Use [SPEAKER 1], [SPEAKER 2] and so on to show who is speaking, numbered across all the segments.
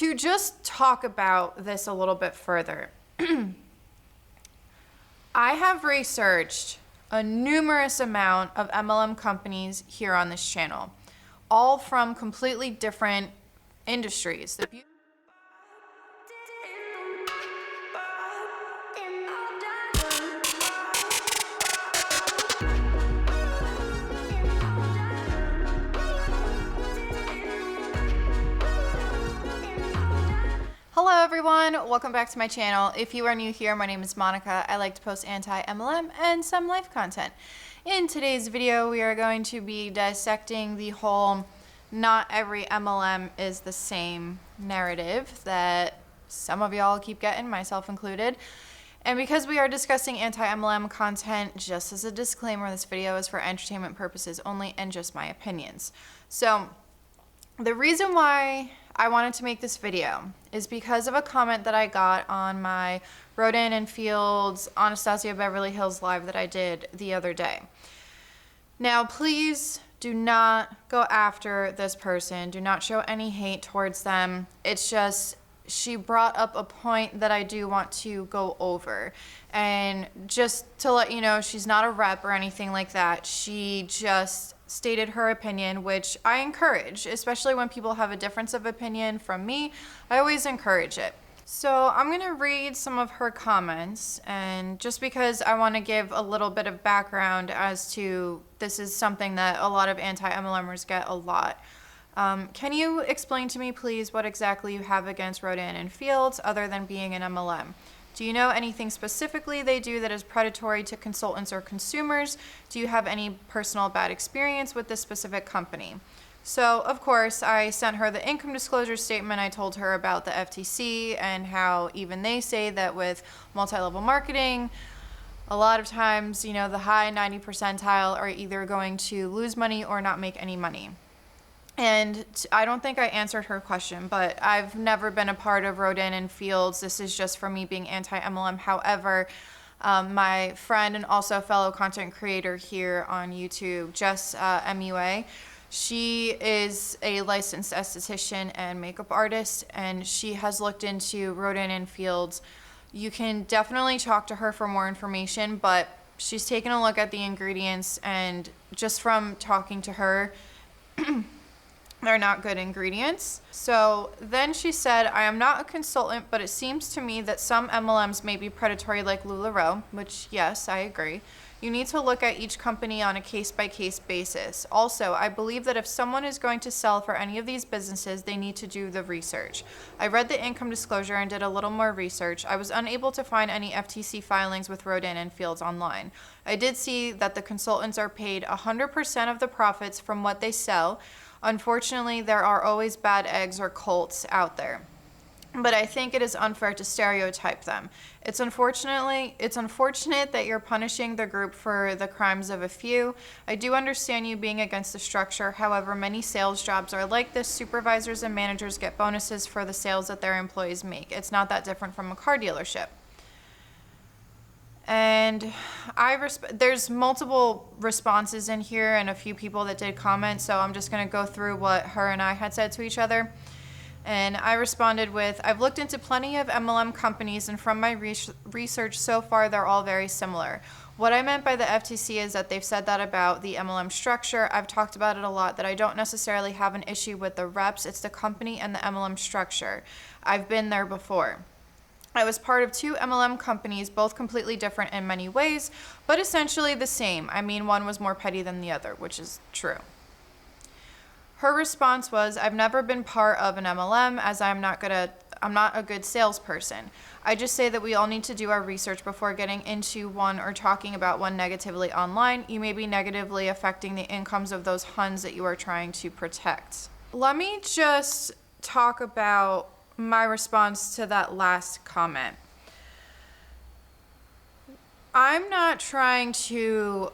[SPEAKER 1] To just talk about this a little bit further, I have researched a numerous amount of MLM companies here on this channel, all from completely different industries. Hello everyone, welcome back to my channel. If you are new here, my name is Monica. I like to post anti-MLM and some life content. In today's video, we are going to be dissecting the whole not every MLM is the same narrative that some of y'all keep getting, myself included. And because we are discussing anti-MLM content, just as a disclaimer, this video is for entertainment purposes only and just my opinions. So the reason why I wanted to make this video is because of a comment that I got on my Rodan and Fields Anastasia Beverly Hills live that I did the other day. Now, please do not go after this person. Do not show any hate towards them. It's just she brought up a point that I do want to go over. And just to let you know, she's not a rep or anything like that. She just stated her opinion, which I encourage, especially when people have a difference of opinion from me. I always encourage it. So I'm going to read some of her comments, and just because I want to give a little bit of background as to this is something that a lot of anti-MLMers get a lot. Can you explain to me, please, what exactly you have against Rodan and Fields other than being an MLM? Do you know anything specifically they do that is predatory to consultants or consumers? Do you have any personal bad experience with this specific company? So, of course, I sent her the income disclosure statement. I told her about the FTC and how even they say that with multi-level marketing, a lot of times, you know, the high 90 percentile are either going to lose money or not make any money. And I don't think I answered her question, but I've never been a part of Rodan and Fields. This is just for me being anti-MLM. However, my friend and also fellow content creator here on YouTube, Jess MUA, she is a licensed esthetician and makeup artist, and she has looked into Rodan and Fields. You can definitely talk to her for more information, but she's taken a look at the ingredients, and just from talking to her, they're not good ingredients. So then she said, I am not a consultant, but it seems to me that some MLMs may be predatory like LuLaRoe, which yes, I agree. You need to look at each company on a case-by-case basis. Also, I believe that if someone is going to sell for any of these businesses, they need to do the research. I read the income disclosure and did a little more research. I was unable to find any FTC filings with Rodan and Fields online. I did see that the consultants are paid 100% of the profits from what they sell. Unfortunately, there are always bad eggs or cults out there, but I think it is unfair to stereotype them. It's unfortunate that you're punishing the group for the crimes of a few. I do understand you being against the structure. However, many sales jobs are like this. Supervisors and managers get bonuses for the sales that their employees make. It's not that different from a car dealership. And there's multiple responses in here and a few people that did comment, so I'm just going to go through what her and I had said to each other. And I responded with, I've looked into plenty of MLM companies, and from my research so far, they're all very similar. What I meant by the FTC is that they've said that about the MLM structure. I've talked about it a lot, that I don't necessarily have an issue with the reps. It's the company and the MLM structure. I've been there before. I was part of 2 MLM companies, both completely different in many ways, but essentially the same. I mean, one was more petty than the other, which is true. Her response was, I've never been part of an MLM as I'm not a good salesperson. I just say that we all need to do our research before getting into one or talking about one negatively online. You may be negatively affecting the incomes of those Huns that you are trying to protect. Let me just talk about my response to that last comment. I'm not trying to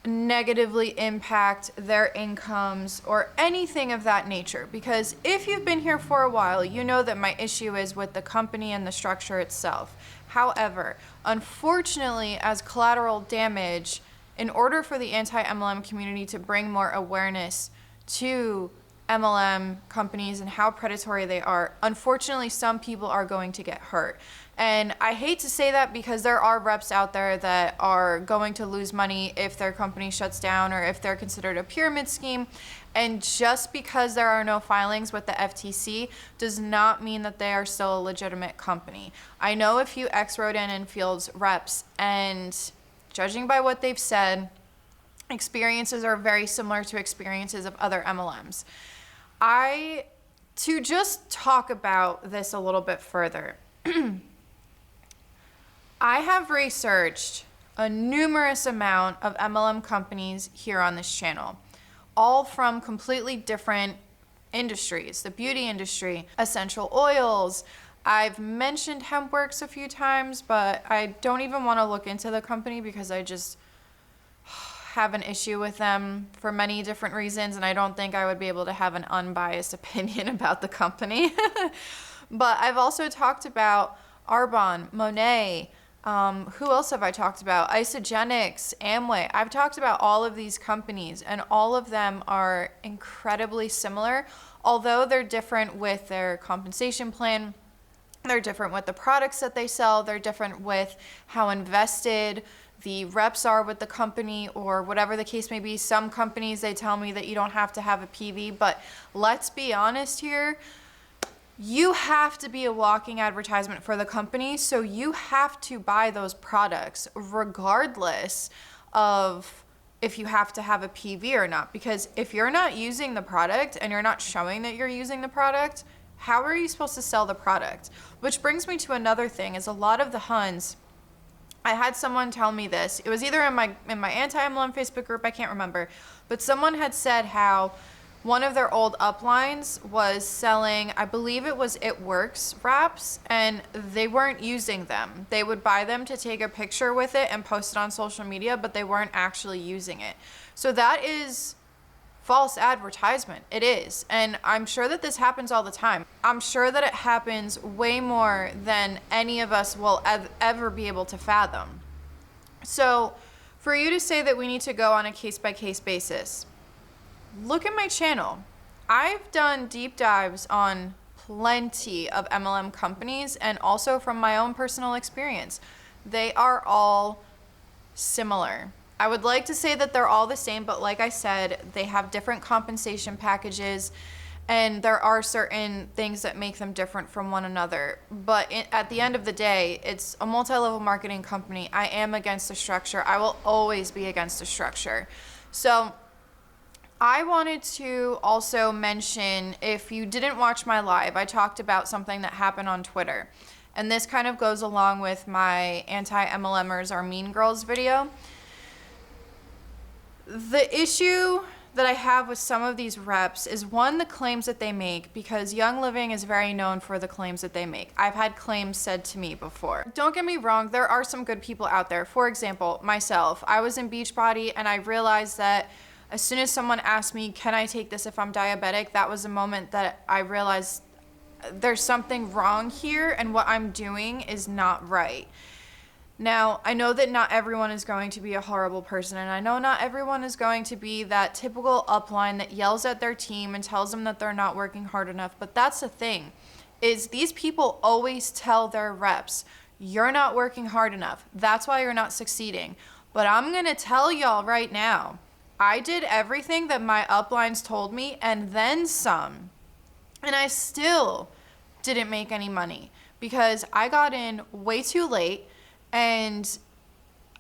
[SPEAKER 1] negatively impact their incomes or anything of that nature, because if you've been here for a while, you know that my issue is with the company and the structure itself. However, unfortunately, as collateral damage, in order for the anti-MLM community to bring more awareness to MLM companies and how predatory they are, unfortunately, some people are going to get hurt. And I hate to say that because there are reps out there that are going to lose money if their company shuts down or if they're considered a pyramid scheme. And just because there are no filings with the FTC does not mean that they are still a legitimate company. I know a few ex-Rodan and Fields reps, and judging by what they've said, experiences are very similar to experiences of other MLMs. To just talk about this a little bit further, I have researched a numerous amount of MLM companies here on this channel, all from completely different industries. The beauty industry, essential oils. I've mentioned HempWorks a few times, but I don't even want to look into the company because I just have an issue with them for many different reasons, and I don't think I would be able to have an unbiased opinion about the company. But I've also talked about Arbonne, Monet. Who else have I talked about? Isogenics, Amway. I've talked about all of these companies, and all of them are incredibly similar, although they're different with their compensation plan. They're different with the products that they sell. They're different with how invested the reps are with the company, or whatever the case may be. Some companies, they tell me that you don't have to have a PV, but let's be honest here. You have to be a walking advertisement for the company, so you have to buy those products regardless of if you have to have a PV or not. Because if you're not using the product and you're not showing that you're using the product, how are you supposed to sell the product? Which brings me to another thing, is a lot of the Huns, I had someone tell me this. It was either in my anti-MLM Facebook group, I can't remember, but someone had said how one of their old uplines was selling, I believe it was It Works wraps, and they weren't using them. They would buy them to take a picture with it and post it on social media, but they weren't actually using it. So that is false advertisement. It is. And I'm sure that this happens all the time. I'm sure that it happens way more than any of us will ever be able to fathom. So for you to say that we need to go on a case-by-case basis, look at my channel. I've done deep dives on plenty of MLM companies, and also from my own personal experience. They are all similar. I would like to say that they're all the same, but like I said, they have different compensation packages, and there are certain things that make them different from one another. But at the end of the day, it's a multi-level marketing company. I am against the structure. I will always be against the structure. So I wanted to also mention, if you didn't watch my live, I talked about something that happened on Twitter. And this kind of goes along with my anti-MLMers are mean girls video. The issue that I have with some of these reps is, one, the claims that they make, because Young Living is very known for the claims that they make. I've had claims said to me before. Don't get me wrong, there are some good people out there. For example, myself, I was in Beachbody, and I realized that as soon as someone asked me, can I take this if I'm diabetic, that was a moment that I realized there's something wrong here, and what I'm doing is not right. Now, I know that not everyone is going to be a horrible person, and I know not everyone is going to be that typical upline that yells at their team and tells them that they're not working hard enough. But that's the thing, is these people always tell their reps, you're not working hard enough. That's why you're not succeeding. But I'm going to tell y'all right now, I did everything that my uplines told me and then some. And I still didn't make any money because I got in way too late. And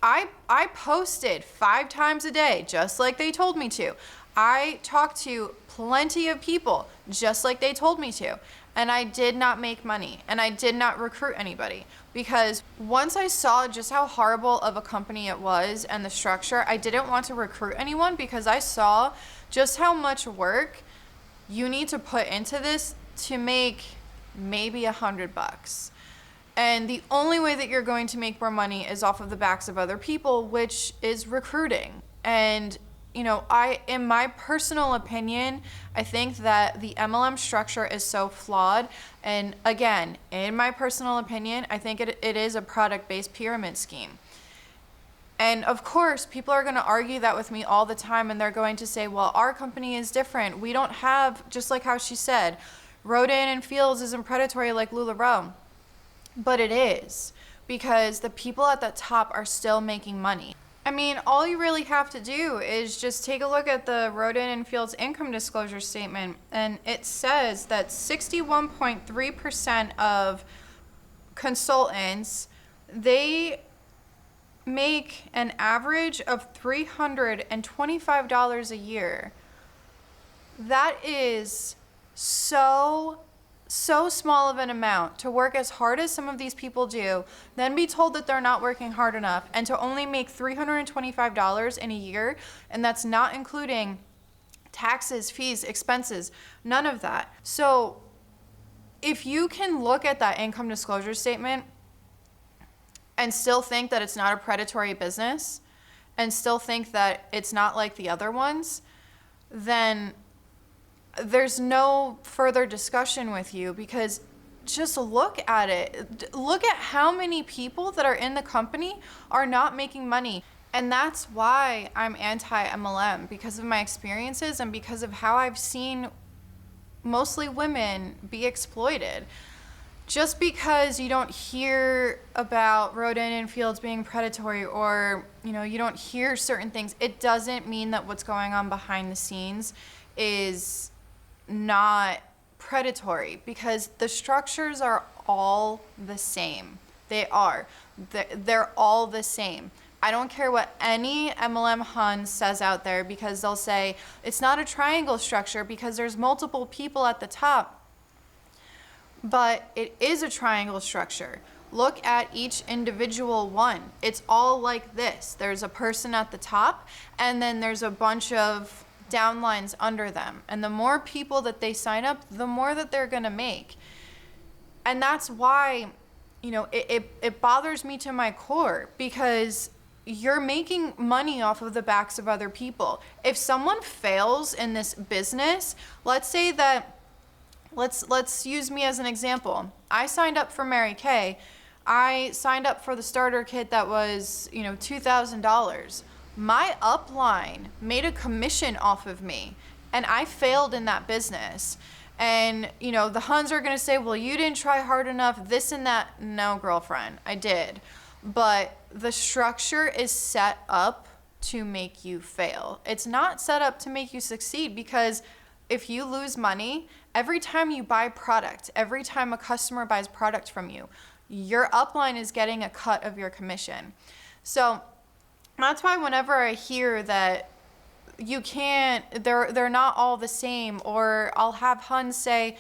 [SPEAKER 1] I posted 5 times a day, just like they told me to. I talked to plenty of people, just like they told me to. And I did not make money, and I did not recruit anybody. Because once I saw just how horrible of a company it was and the structure, I didn't want to recruit anyone, because I saw just how much work you need to put into this to make maybe $100. And the only way that you're going to make more money is off of the backs of other people, which is recruiting. And, you know, in my personal opinion, I think that the MLM structure is so flawed. And again, in my personal opinion, I think it is a product-based pyramid scheme. And of course, people are going to argue that with me all the time, and they're going to say, well, our company is different. We don't have, just like how she said, Rodan and Fields isn't predatory like LuLaRoe. But it is, because the people at the top are still making money. I mean, all you really have to do is just take a look at the Rodan and Fields income disclosure statement, and it says that 61.3% of consultants, they make an average of $325 a year. That is so small of an amount to work as hard as some of these people do, then be told that they're not working hard enough, and to only make $325 in a year, and that's not including taxes, fees, expenses, none of that. So if you can look at that income disclosure statement and still think that it's not a predatory business, and still think that it's not like the other ones, then there's no further discussion with you, because just look at it. Look at how many people that are in the company are not making money. And that's why I'm anti-MLM, because of my experiences and because of how I've seen mostly women be exploited. Just because you don't hear about Rodan and Fields being predatory, or you don't hear certain things, it doesn't mean that what's going on behind the scenes is not predatory, because the structures are all the same. They are. They're all the same. I don't care what any MLM Hun says out there, because they'll say it's not a triangle structure because there's multiple people at the top. But it is a triangle structure. Look at each individual one. It's all like this. There's a person at the top, and then there's a bunch of downlines under them. And the more people that they sign up, the more that they're gonna make. And that's why, it bothers me to my core, because you're making money off of the backs of other people. If someone fails in this business, let's say that, let's use me as an example. I signed up for Mary Kay. I signed up for the starter kit that was, $2,000. My upline made a commission off of me, and I failed in that business. And, the Huns are going to say, well, you didn't try hard enough, this and that. No, girlfriend, I did. But the structure is set up to make you fail. It's not set up to make you succeed, because if you lose money, every time you buy product, every time a customer buys product from you, your upline is getting a cut of your commission. So that's why whenever I hear that you can't, they're not all the same, or I'll have Huns say,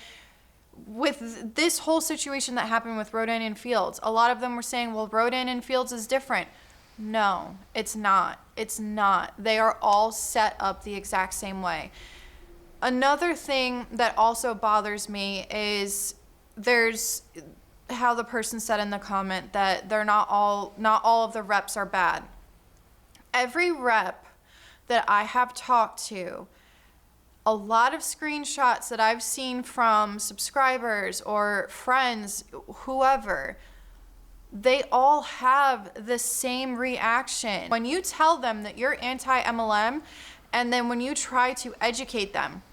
[SPEAKER 1] with this whole situation that happened with Rodan and Fields, a lot of them were saying, well, Rodan and Fields is different. No, it's not. It's not. They are all set up the exact same way. Another thing that also bothers me is there's how the person said in the comment that not all of the reps are bad. Every rep that I have talked to, a lot of screenshots that I've seen from subscribers or friends, whoever, they all have the same reaction. When you tell them that you're anti-MLM, and then when you try to educate them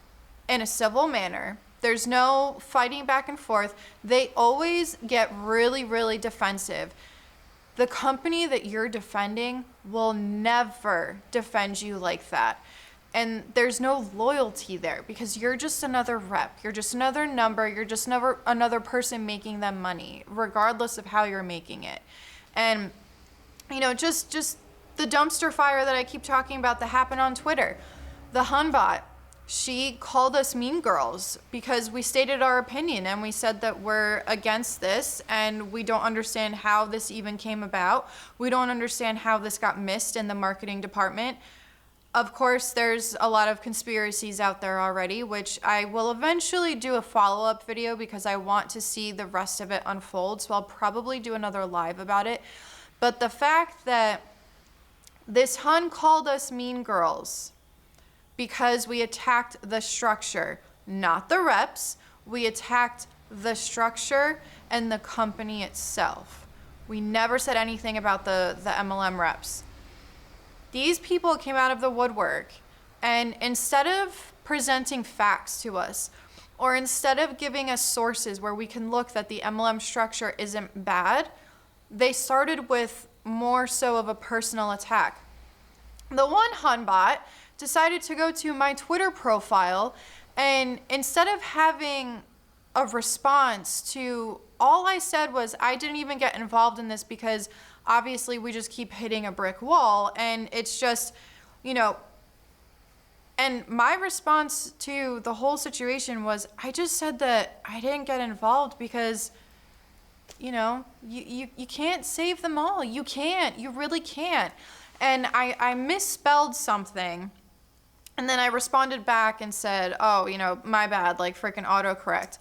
[SPEAKER 1] in a civil manner, there's no fighting back and forth, they always get really, really defensive. The company that you're defending will never defend you like that. And there's no loyalty there, because you're just another rep. You're just another number. You're just another person making them money, regardless of how you're making it. And, just the dumpster fire that I keep talking about that happened on Twitter. The Hunbot, she called us mean girls because we stated our opinion, and we said that we're against this, and we don't understand how this even came about. We don't understand how this got missed in the marketing department. Of course, there's a lot of conspiracies out there already, which I will eventually do a follow-up video because I want to see the rest of it unfold. So I'll probably do another live about it. But the fact that this Hun called us mean girls because we attacked the structure, not the reps, we attacked the structure and the company itself. We never said anything about the MLM reps. These people came out of the woodwork, and instead of presenting facts to us, or instead of giving us sources where we can look that the MLM structure isn't bad, they started with more so of a personal attack. The one Hunbot decided to go to my Twitter profile, and instead of having a response to all I said was, I didn't even get involved in this because obviously we just keep hitting a brick wall, and it's just, you know, and my response to the whole situation was, I just said that I didn't get involved because, you know, you can't save them all. You can't. You really can't. And I misspelled something. And then I responded back and said, oh, you know, my bad, like freaking autocorrect.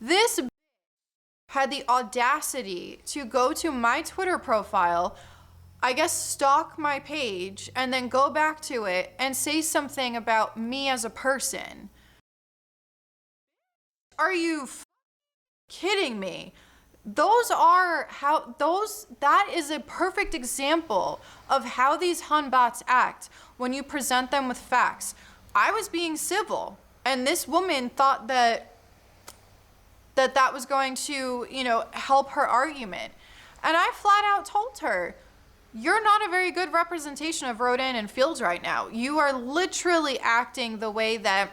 [SPEAKER 1] This had the audacity to go to my Twitter profile, I guess stalk my page, and then go back to it and say something about me as a person. Are you kidding me? That is a perfect example of how these Hunbots act when you present them with facts. I was being civil, and this woman thought that was going to, you know, help her argument. And I flat out told her, you're not a very good representation of Rodan and Fields right now. You are literally acting the way that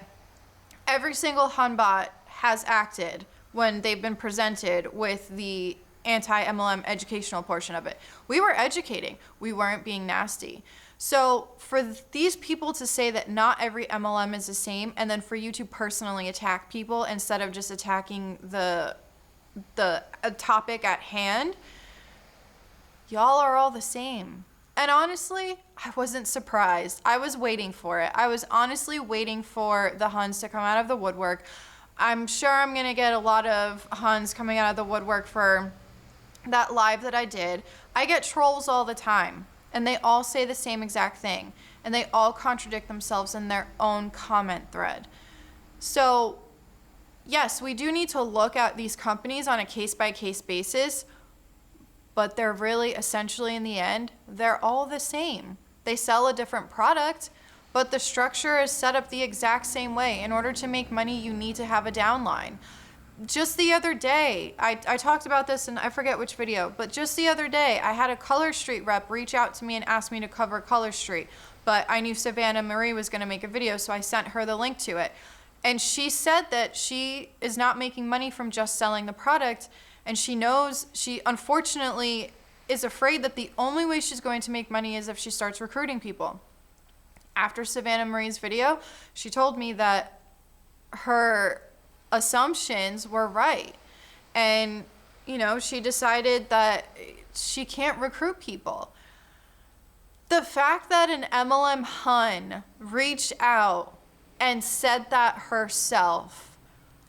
[SPEAKER 1] every single Hunbot has acted when they've been presented with the anti-MLM educational portion of it. We were educating. We weren't being nasty. So for these people to say that not every MLM is the same, and then for you to personally attack people instead of just attacking the topic at hand, y'all are all the same. And honestly, I wasn't surprised. I was waiting for it. I was honestly waiting for the Huns to come out of the woodwork. I'm sure I'm gonna get a lot of Huns coming out of the woodwork for that live that I did. I get trolls all the time, and they all say the same exact thing, and they all contradict themselves in their own comment thread. So yes, we do need to look at these companies on a case-by-case basis, but they're really essentially, in the end, they're all the same. They sell a different product, but the structure is set up the exact same way. In order to make money, you need to have a downline. Just the other day, I talked about this in I forget which video, but just the other day, I had a Color Street rep reach out to me and ask me to cover Color Street, but I knew Savannah Marie was gonna make a video, so I sent her the link to it. And she said that she is not making money from just selling the product, and she knows, she unfortunately is afraid that the only way she's going to make money is if she starts recruiting people. After Savannah Marie's video, she told me that her assumptions were right. And, you know, she decided that she can't recruit people. The fact that an MLM Hun reached out and said that herself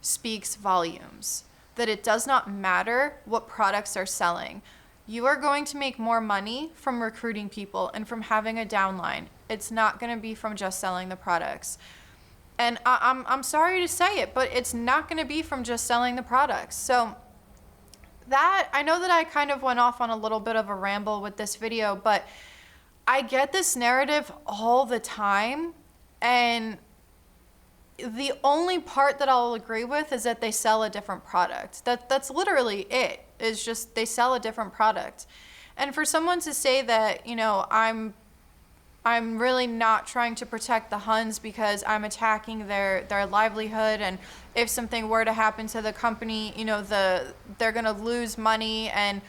[SPEAKER 1] speaks volumes. That it does not matter what products are selling. You are going to make more money from recruiting people and from having a downline. It's not going to be from just selling the products. And I'm sorry to say it, but it's not going to be from just selling the products. So that, I know that I kind of went off on a little bit of a ramble with this video, but I get this narrative all the time, and the only part that I'll agree with is that they sell a different product. That's literally it. It's just they sell a different product. And for someone to say that, you know, I'm really not trying to protect the Huns because I'm attacking their livelihood, and if something were to happen to the company, you know, they're gonna lose money, and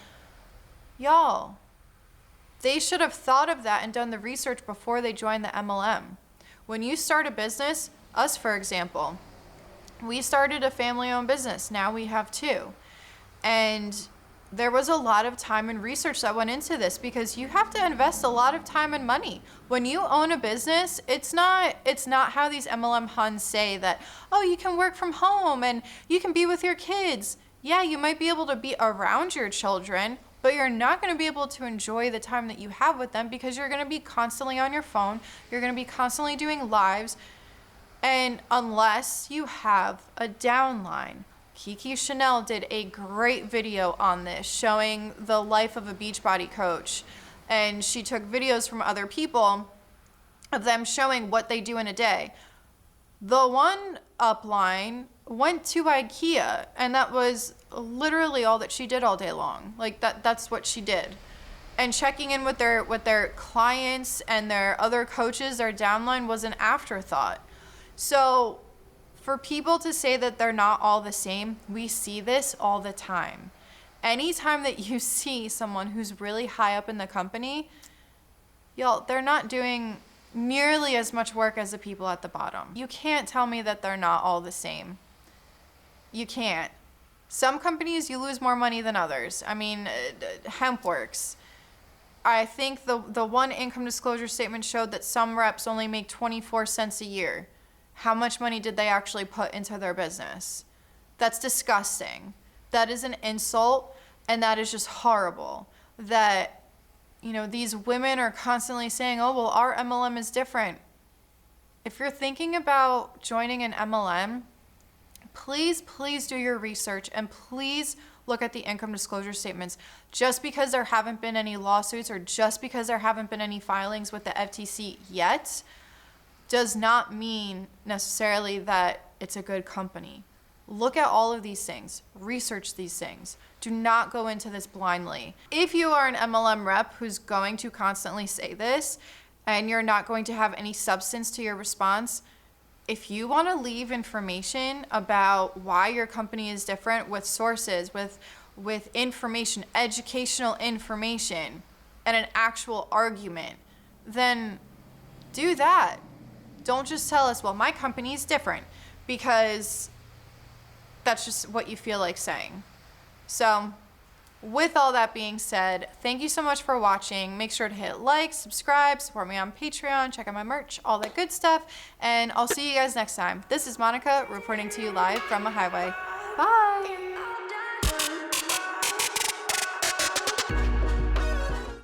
[SPEAKER 1] y'all, they should have thought of that and done the research before they joined the MLM. When you start a business, us for example, we started a family-owned business. Now we have two. And there was a lot of time and research that went into this because you have to invest a lot of time and money. When you own a business, it's not how these MLM Huns say that, oh, you can work from home and you can be with your kids. Yeah, you might be able to be around your children, but you're not going to be able to enjoy the time that you have with them because you're going to be constantly on your phone. You're going to be constantly doing lives. And unless you have a downline, Kiki Chanel did a great video on this, showing the life of a Beachbody coach and she took videos from other people of them showing what they do in a day. The one upline went to IKEA, and that was literally all that she did all day long. Like that's what she did. And checking in with their clients and their other coaches, their downline, was an afterthought. So for people to say that they're not all the same, we see this all the time. Anytime that you see someone who's really high up in the company, y'all, they're not doing nearly as much work as the people at the bottom. You can't tell me that they're not all the same. You can't. Some companies, you lose more money than others. I mean, HempWorks. I think the one income disclosure statement showed that some reps only make 24 cents a year. How much money did they actually put into their business? That's disgusting. That is an insult, and that is just horrible. That, you know, these women are constantly saying, oh, well, our MLM is different. If you're thinking about joining an MLM, please do your research, and please look at the income disclosure statements. Just because there haven't been any lawsuits, or just because there haven't been any filings with the FTC yet, does not mean necessarily that it's a good company. Look at all of these things. Research these things. Do not go into this blindly. If you are an MLM rep who's going to constantly say this, and you're not going to have any substance to your response, if you want to leave information about why your company is different, with sources, with information, educational information, and an actual argument, then do that. Don't just tell us, well, my company is different, because that's just what you feel like saying. So with all that being said, thank you so much for watching. Make sure to hit like, subscribe, support me on Patreon, check out my merch, all that good stuff. And I'll see you guys next time. This is Monica reporting to you live from a highway. Bye.